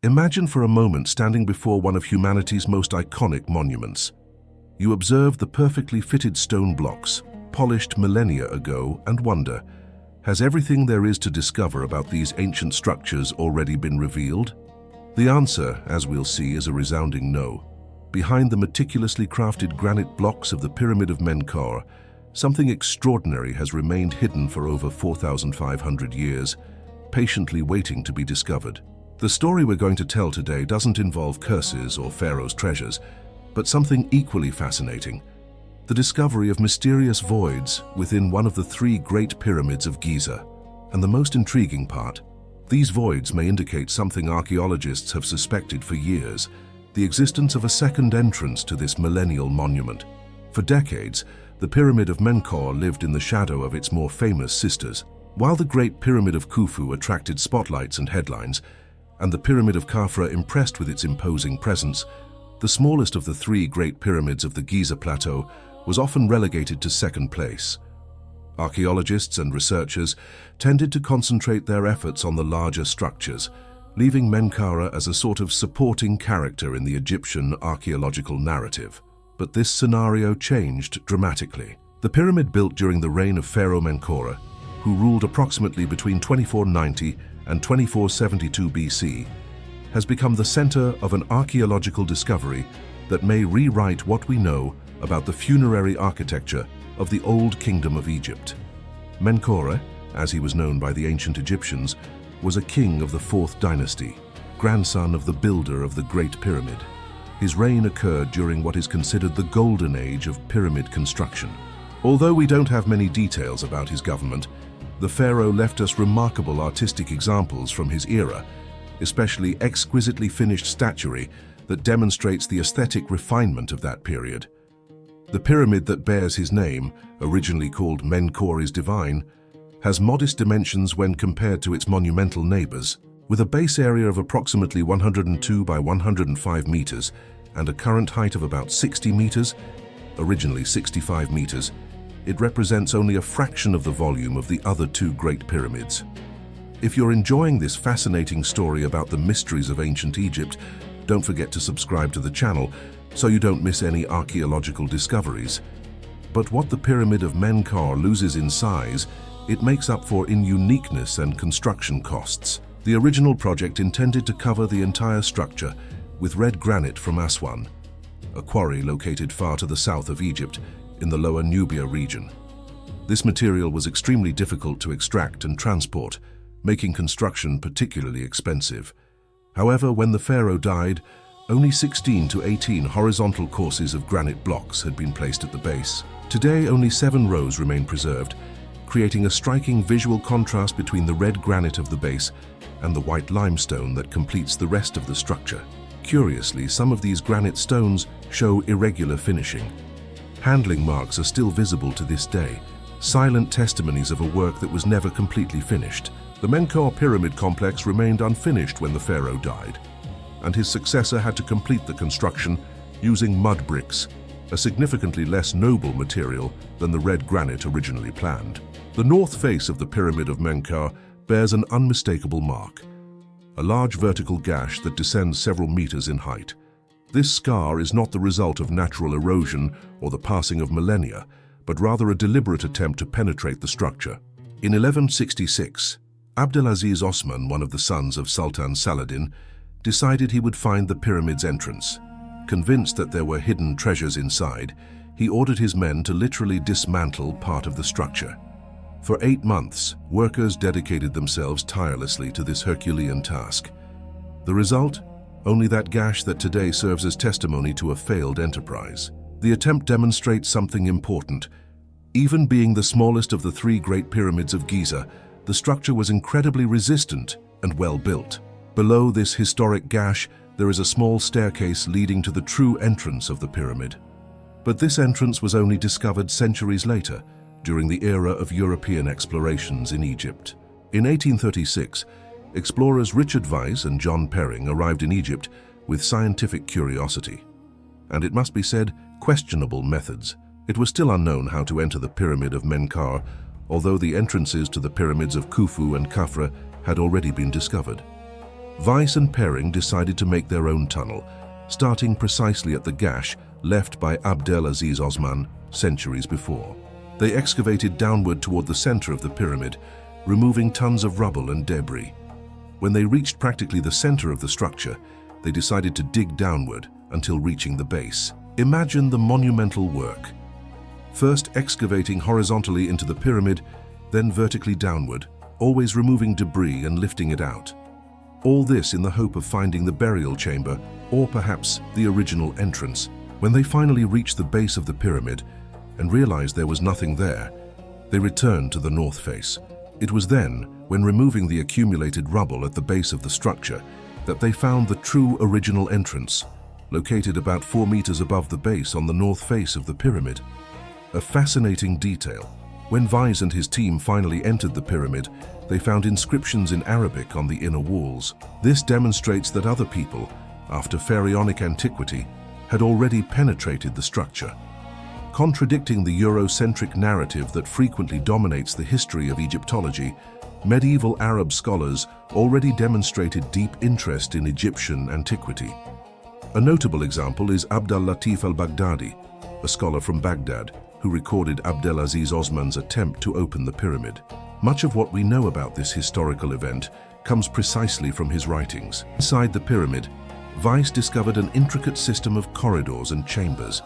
Imagine for a moment standing before one of humanity's most iconic monuments. You observe the perfectly fitted stone blocks, polished millennia ago, and wonder, has everything there is to discover about these ancient structures already been revealed? The answer, as we'll see, is a resounding no. Behind the meticulously crafted granite blocks of the Pyramid of Menkaure, something extraordinary has remained hidden for over 4,500 years, patiently waiting to be discovered. The story we're going to tell today doesn't involve curses or Pharaoh's treasures, but something equally fascinating: the discovery of mysterious voids within one of the three great pyramids of Giza. And the most intriguing part, these voids may indicate something archaeologists have suspected for years: the existence of a second entrance to this millennial monument. For decades, the Pyramid of Menkaure lived in the shadow of its more famous sisters. While the Great Pyramid of Khufu attracted spotlights and headlines, and the Pyramid of Khafra impressed with its imposing presence, the smallest of the three great pyramids of the Giza Plateau was often relegated to second place. Archaeologists and researchers tended to concentrate their efforts on the larger structures, leaving Menkaure as a sort of supporting character in the Egyptian archaeological narrative. But this scenario changed dramatically. The pyramid, built during the reign of Pharaoh Menkaure, who ruled approximately between 2490 and 2472 BC, has become the center of an archaeological discovery that may rewrite what we know about the funerary architecture of the Old Kingdom of Egypt. Menkaure, as he was known by the ancient Egyptians, was a king of the 4th dynasty, grandson of the builder of the Great Pyramid. His reign occurred during what is considered the golden age of pyramid construction. Although we don't have many details about his government, the pharaoh left us remarkable artistic examples from his era, especially exquisitely finished statuary that demonstrates the aesthetic refinement of that period. The pyramid that bears his name, originally called Menkaure's Divine, has modest dimensions when compared to its monumental neighbors. With a base area of approximately 102 by 105 meters and a current height of about 60 meters, originally 65 meters, it represents only a fraction of the volume of the other two great pyramids. If you're enjoying this fascinating story about the mysteries of ancient Egypt, don't forget to subscribe to the channel so you don't miss any archaeological discoveries. But what the Pyramid of Menkaure loses in size, it makes up for in uniqueness and construction costs. The original project intended to cover the entire structure with red granite from Aswan, a quarry located far to the south of Egypt in the Lower Nubia region. This material was extremely difficult to extract and transport, making construction particularly expensive. However, when the pharaoh died, only 16 to 18 horizontal courses of granite blocks had been placed at the base. Today, only 7 rows remain preserved, creating a striking visual contrast between the red granite of the base and the white limestone that completes the rest of the structure. Curiously, some of these granite stones show irregular finishing. Handling marks are still visible to this day, silent testimonies of a work that was never completely finished. The Menkaure pyramid complex remained unfinished when the pharaoh died, and his successor had to complete the construction using mud bricks, a significantly less noble material than the red granite originally planned. The north face of the Pyramid of Menkaure bears an unmistakable mark, a large vertical gash that descends several meters in height. This scar is not the result of natural erosion or the passing of millennia, but rather a deliberate attempt to penetrate the structure. In 1166, Abdelaziz Osman, one of the sons of Sultan Saladin, decided he would find the pyramid's entrance. Convinced that there were hidden treasures inside, he ordered his men to literally dismantle part of the structure. For 8 months, workers dedicated themselves tirelessly to this Herculean task. The result? Only that gash that today serves as testimony to a failed enterprise. The attempt demonstrates something important. Even being the smallest of the 3 great pyramids of Giza, the structure was incredibly resistant and well built. Below this historic gash, there is a small staircase leading to the true entrance of the pyramid. But this entrance was only discovered centuries later, during the era of European explorations in Egypt. In 1836, explorers Richard Weiss and John Perring arrived in Egypt with scientific curiosity, and it must be said, questionable methods. It was still unknown how to enter the Pyramid of Menkaure, although the entrances to the pyramids of Khufu and Khafra had already been discovered. Weiss and Perring decided to make their own tunnel, starting precisely at the gash left by Abdelaziz Osman centuries before. They excavated downward toward the center of the pyramid, removing tons of rubble and debris. When they reached practically the center of the structure, they decided to dig downward until reaching the base. Imagine the monumental work. First excavating horizontally into the pyramid, then vertically downward, always removing debris and lifting it out. All this in the hope of finding the burial chamber, or perhaps the original entrance. When they finally reached the base of the pyramid and realized there was nothing there, they returned to the north face. It was then, when removing the accumulated rubble at the base of the structure, that they found the true original entrance, located about 4 meters above the base on the north face of the pyramid. A fascinating detail. When Weiss and his team finally entered the pyramid, they found inscriptions in Arabic on the inner walls. This demonstrates that other people, after pharaonic antiquity, had already penetrated the structure. Contradicting the Eurocentric narrative that frequently dominates the history of Egyptology, medieval Arab scholars already demonstrated deep interest in Egyptian antiquity. A notable example is Abd al-Latif al-Baghdadi, a scholar from Baghdad, who recorded Abdelaziz Osman's attempt to open the pyramid. Much of what we know about this historical event comes precisely from his writings. Inside the pyramid, Weiss discovered an intricate system of corridors and chambers.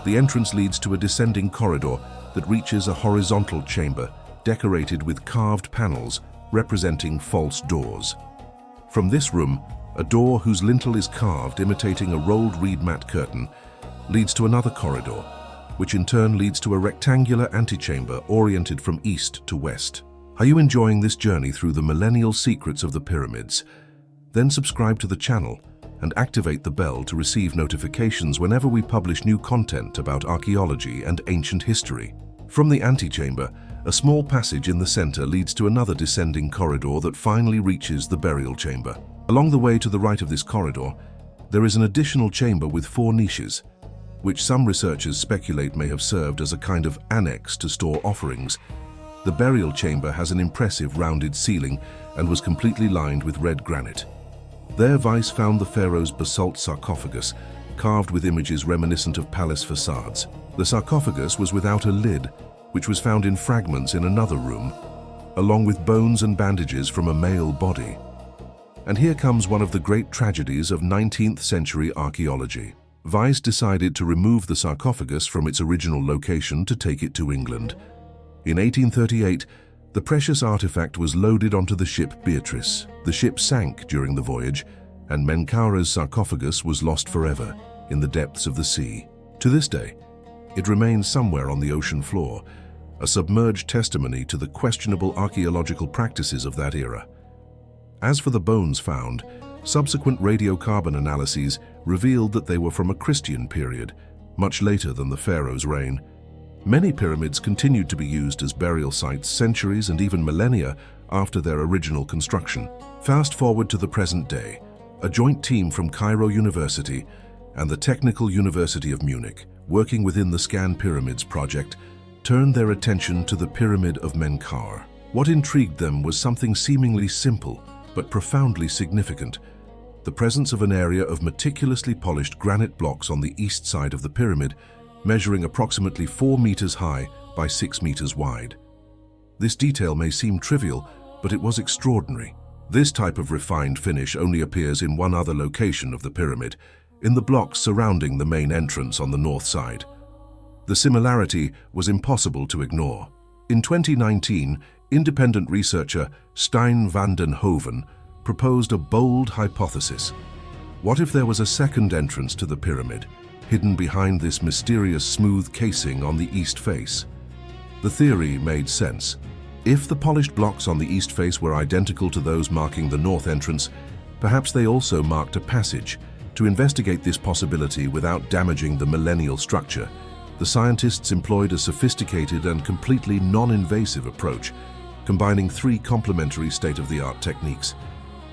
The entrance leads to a descending corridor that reaches a horizontal chamber decorated with carved panels representing false doors. From this room, a door whose lintel is carved imitating a rolled reed mat curtain leads to another corridor, which in turn leads to a rectangular antechamber oriented from east to west. Are you enjoying this journey through the millennial secrets of the pyramids? Then subscribe to the channel and activate the bell to receive notifications whenever we publish new content about archaeology and ancient history. From the antechamber, a small passage in the center leads to another descending corridor that finally reaches the burial chamber. Along the way to the right of this corridor, there is an additional chamber with 4 niches, which some researchers speculate may have served as a kind of annex to store offerings. The burial chamber has an impressive rounded ceiling and was completely lined with red granite. There Weiss found the pharaoh's basalt sarcophagus, carved with images reminiscent of palace facades. The sarcophagus was without a lid, which was found in fragments in another room, along with bones and bandages from a male body. And here comes one of the great tragedies of 19th century archaeology. Weiss decided to remove the sarcophagus from its original location to take it to England. In 1838, the precious artifact was loaded onto the ship Beatrice. The ship sank during the voyage, and Menkaure's sarcophagus was lost forever in the depths of the sea. To this day, it remains somewhere on the ocean floor, a submerged testimony to the questionable archaeological practices of that era. As for the bones found, subsequent radiocarbon analyses revealed that they were from a Christian period, much later than the pharaoh's reign. Many pyramids continued to be used as burial sites centuries and even millennia after their original construction. Fast forward to the present day, a joint team from Cairo University and the Technical University of Munich, working within the ScanPyramids project, turned their attention to the Pyramid of Menkaure. What intrigued them was something seemingly simple but profoundly significant: the presence of an area of meticulously polished granite blocks on the east side of the pyramid, measuring approximately 4 meters high by 6 meters wide. This detail may seem trivial, but it was extraordinary. This type of refined finish only appears in one other location of the pyramid, in the blocks surrounding the main entrance on the north side. The similarity was impossible to ignore. In 2019, independent researcher Stijn van den Hoven proposed a bold hypothesis. What if there was a second entrance to the pyramid, hidden behind this mysterious smooth casing on the east face? The theory made sense. If the polished blocks on the east face were identical to those marking the north entrance, perhaps they also marked a passage. To investigate this possibility without damaging the millennial structure, the scientists employed a sophisticated and completely non-invasive approach, combining 3 complementary state-of-the-art techniques.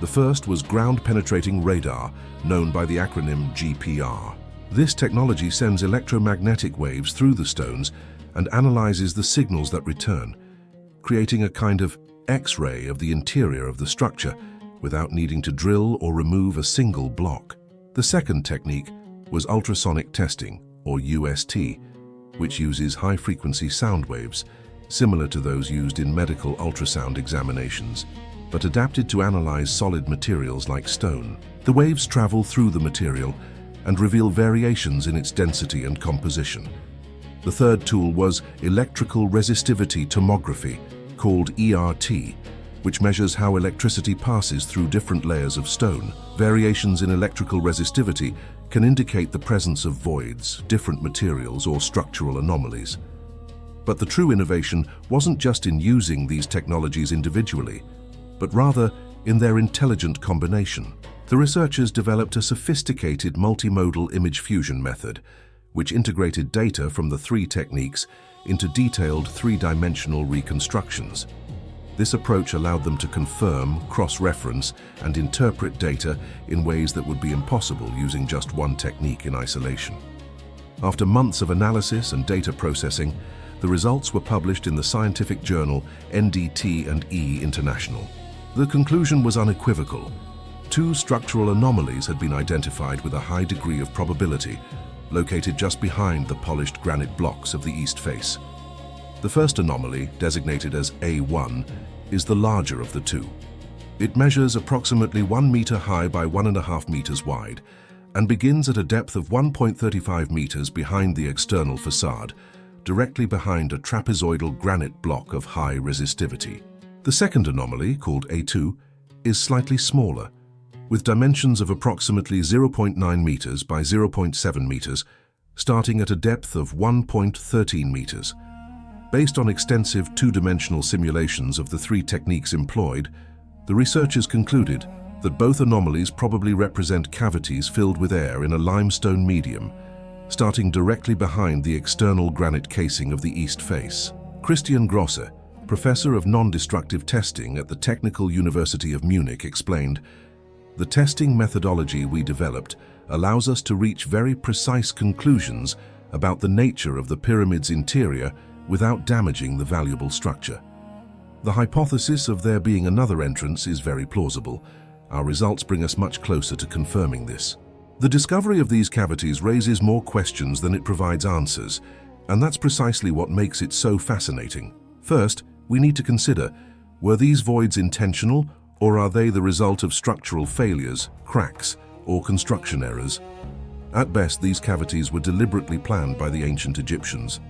The first was ground-penetrating radar, known by the acronym GPR. This technology sends electromagnetic waves through the stones and analyzes the signals that return, creating a kind of X-ray of the interior of the structure, without needing to drill or remove a single block. The second technique was ultrasonic testing, or UST, which uses high-frequency sound waves, similar to those used in medical ultrasound examinations, but adapted to analyze solid materials like stone. The waves travel through the material and reveal variations in its density and composition. The third tool was electrical resistivity tomography, called ERT, which measures how electricity passes through different layers of stone. Variations in electrical resistivity can indicate the presence of voids, different materials, or structural anomalies. But the true innovation wasn't just in using these technologies individually, but rather in their intelligent combination. The researchers developed a sophisticated multimodal image fusion method, which integrated data from the three techniques into detailed three-dimensional reconstructions. This approach allowed them to confirm, cross-reference, and interpret data in ways that would be impossible using just one technique in isolation. After months of analysis and data processing, the results were published in the scientific journal NDT&E International. The conclusion was unequivocal. Two structural anomalies had been identified with a high degree of probability, located just behind the polished granite blocks of the east face. The first anomaly, designated as A1, is the larger of the two. It measures approximately 1 meter high by 1.5 meters wide and begins at a depth of 1.35 meters behind the external facade, directly behind a trapezoidal granite block of high resistivity. The second anomaly, called A2, is slightly smaller, with dimensions of approximately 0.9 meters by 0.7 meters, starting at a depth of 1.13 meters. Based on extensive two-dimensional simulations of the three techniques employed, the researchers concluded that both anomalies probably represent cavities filled with air in a limestone medium, starting directly behind the external granite casing of the east face. Christian Grosse, professor of non-destructive testing at the Technical University of Munich, explained, "The testing methodology we developed allows us to reach very precise conclusions about the nature of the pyramid's interior without damaging the valuable structure. The hypothesis of there being another entrance is very plausible. Our results bring us much closer to confirming this." The discovery of these cavities raises more questions than it provides answers, and that's precisely what makes it so fascinating. First, we need to consider, were these voids intentional, or are they the result of structural failures, cracks, or construction errors? At best, these cavities were deliberately planned by the ancient Egyptians.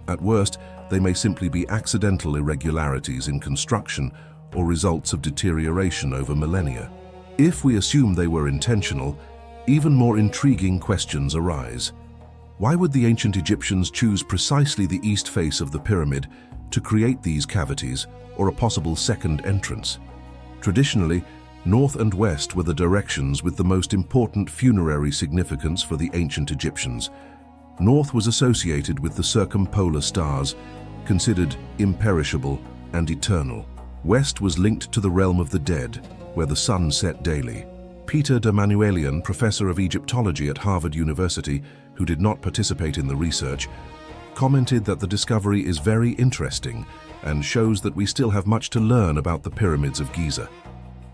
At worst, they may simply be accidental irregularities in construction or results of deterioration over millennia. If we assume they were intentional, even more intriguing questions arise. Why would the ancient Egyptians choose precisely the east face of the pyramid to create these cavities or a possible second entrance? Traditionally, north and west were the directions with the most important funerary significance for the ancient Egyptians. North was associated with the circumpolar stars, considered imperishable and eternal. West was linked to the realm of the dead, where the sun set daily. Peter de Manuelian, professor of Egyptology at Harvard University, who did not participate in the research, commented that the discovery is very interesting and shows that we still have much to learn about the pyramids of Giza.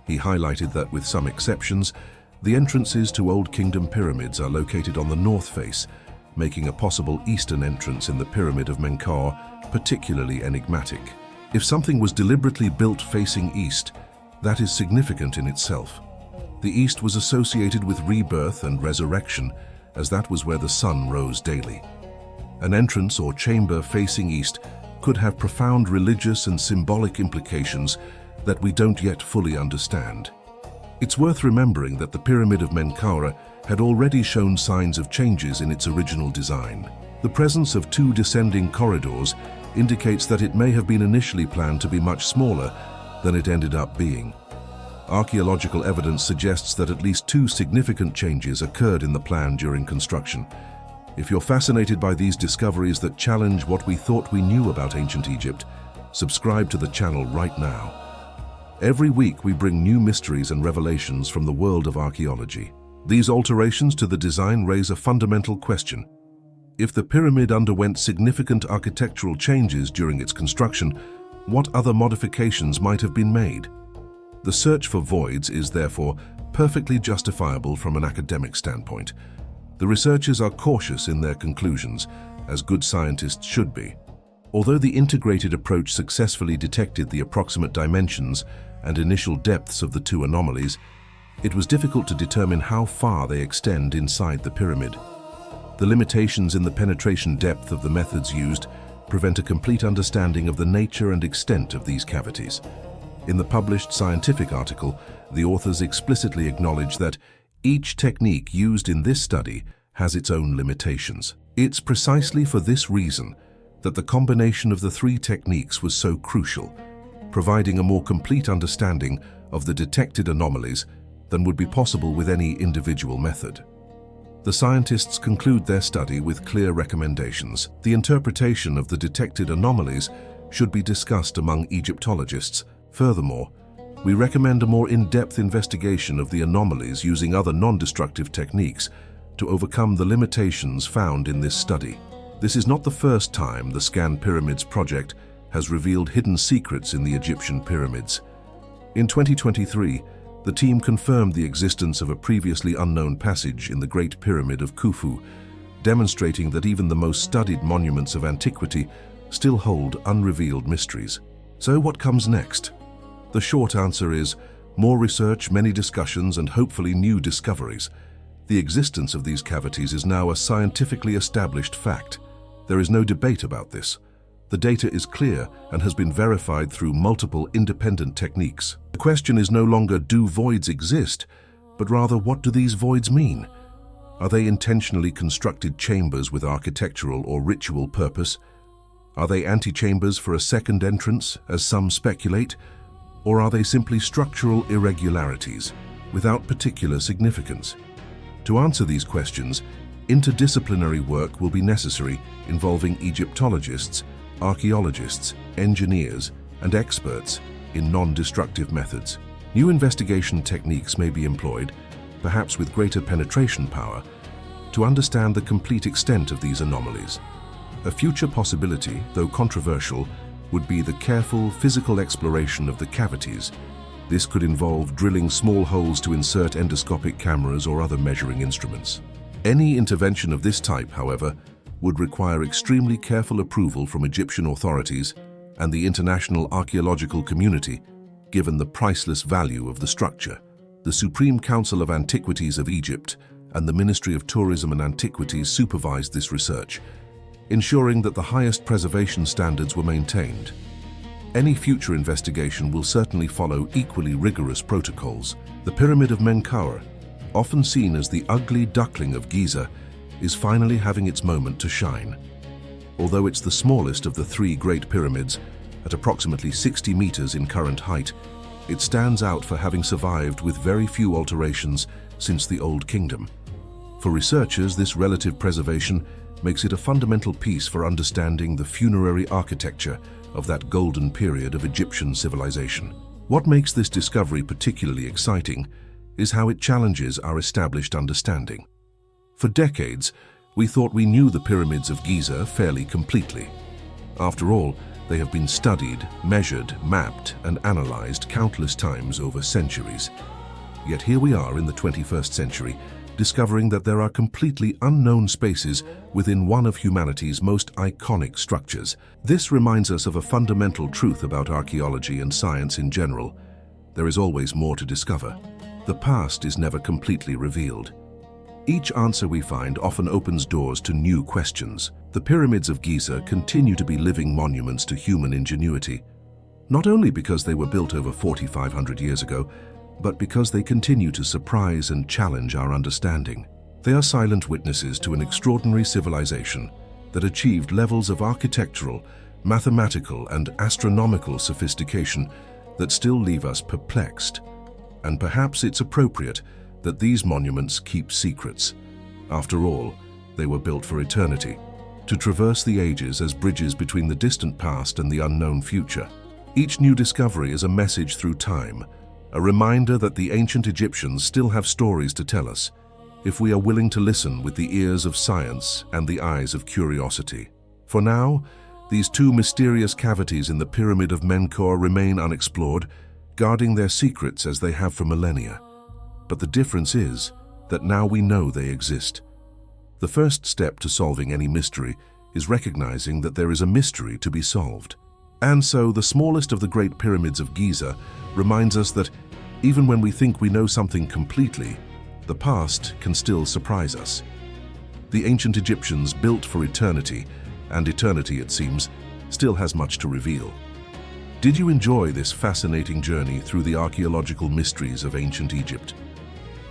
He highlighted that, with some exceptions, the entrances to Old Kingdom pyramids are located on the north face, making a possible eastern entrance in the Pyramid of Menkaure particularly enigmatic. If something was deliberately built facing east, that is significant in itself. The east was associated with rebirth and resurrection, as that was where the sun rose daily. An entrance or chamber facing east could have profound religious and symbolic implications that we don't yet fully understand. It's worth remembering that the Pyramid of Menkaure had already shown signs of changes in its original design. The presence of two descending corridors indicates that it may have been initially planned to be much smaller than it ended up being. Archaeological evidence suggests that at least two significant changes occurred in the plan during construction. If you're fascinated by these discoveries that challenge what we thought we knew about ancient Egypt, subscribe to the channel right now. Every week we bring new mysteries and revelations from the world of archaeology. These alterations to the design raise a fundamental question. If the pyramid underwent significant architectural changes during its construction, what other modifications might have been made? The search for voids is therefore perfectly justifiable from an academic standpoint. The researchers are cautious in their conclusions, as good scientists should be. Although the integrated approach successfully detected the approximate dimensions and initial depths of the two anomalies, it was difficult to determine how far they extend inside the pyramid. The limitations in the penetration depth of the methods used prevent a complete understanding of the nature and extent of these cavities. In the published scientific article, the authors explicitly acknowledge that each technique used in this study has its own limitations. It's precisely for this reason that the combination of the three techniques was so crucial, providing a more complete understanding of the detected anomalies than would be possible with any individual method. The scientists conclude their study with clear recommendations. The interpretation of the detected anomalies should be discussed among Egyptologists. Furthermore, we recommend a more in-depth investigation of the anomalies using other non-destructive techniques to overcome the limitations found in this study. This is not the first time the ScanPyramids project has revealed hidden secrets in the Egyptian pyramids. In 2023, the team confirmed the existence of a previously unknown passage in the Great Pyramid of Khufu, demonstrating that even the most studied monuments of antiquity still hold unrevealed mysteries. So what comes next? The short answer is more research, many discussions, and hopefully new discoveries. The existence of these cavities is now a scientifically established fact. There is no debate about this. The data is clear and has been verified through multiple independent techniques. The question is no longer do voids exist, but rather what do these voids mean? Are they intentionally constructed chambers with architectural or ritual purpose? Are they antechambers for a second entrance, as some speculate? Or are they simply structural irregularities without particular significance? To answer these questions, interdisciplinary work will be necessary involving Egyptologists, archaeologists, engineers, and experts in non-destructive methods. New investigation techniques may be employed, perhaps with greater penetration power, to understand the complete extent of these anomalies. A future possibility, though controversial, would be the careful physical exploration of the cavities. This could involve drilling small holes to insert endoscopic cameras or other measuring instruments. Any intervention of this type, however, would require extremely careful approval from Egyptian authorities and the international archaeological community, given the priceless value of the structure. The Supreme Council of Antiquities of Egypt and the Ministry of Tourism and Antiquities supervised this research, ensuring that the highest preservation standards were maintained. Any future investigation will certainly follow equally rigorous protocols. The Pyramid of Menkaure, often seen as the ugly duckling of Giza, is finally having its moment to shine. Although it's the smallest of the three Great Pyramids, at approximately 60 meters in current height, it stands out for having survived with very few alterations since the Old Kingdom. For researchers, this relative preservation makes it a fundamental piece for understanding the funerary architecture of that golden period of Egyptian civilization. What makes this discovery particularly exciting is how it challenges our established understanding. For decades, we thought we knew the pyramids of Giza fairly completely. After all, they have been studied, measured, mapped, and analyzed countless times over centuries. Yet here we are in the 21st century, discovering that there are completely unknown spaces within one of humanity's most iconic structures. This reminds us of a fundamental truth about archaeology and science in general. There is always more to discover. The past is never completely revealed. Each answer we find often opens doors to new questions. The pyramids of Giza continue to be living monuments to human ingenuity, not only because they were built over 4,500 years ago, but because they continue to surprise and challenge our understanding. They are silent witnesses to an extraordinary civilization that achieved levels of architectural, mathematical, and astronomical sophistication that still leave us perplexed. And perhaps it's appropriate that these monuments keep secrets. After all, they were built for eternity, to traverse the ages as bridges between the distant past and the unknown future. Each new discovery is a message through time, a reminder that the ancient Egyptians still have stories to tell us, if we are willing to listen with the ears of science and the eyes of curiosity. For now, these two mysterious cavities in the Pyramid of Menkaure remain unexplored, guarding their secrets as they have for millennia. But the difference is that now we know they exist. The first step to solving any mystery is recognizing that there is a mystery to be solved. And so the smallest of the great pyramids of Giza reminds us that even when we think we know something completely, the past can still surprise us. The ancient Egyptians built for eternity, and eternity, it seems, still has much to reveal. Did you enjoy this fascinating journey through the archaeological mysteries of ancient Egypt?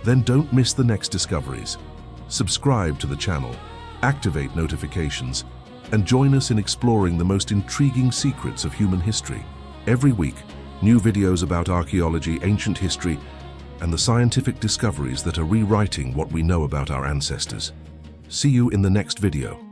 Then don't miss the next discoveries. Subscribe to the channel, activate notifications, and join us in exploring the most intriguing secrets of human history. Every week, new videos about archaeology, ancient history, and the scientific discoveries that are rewriting what we know about our ancestors. See you in the next video.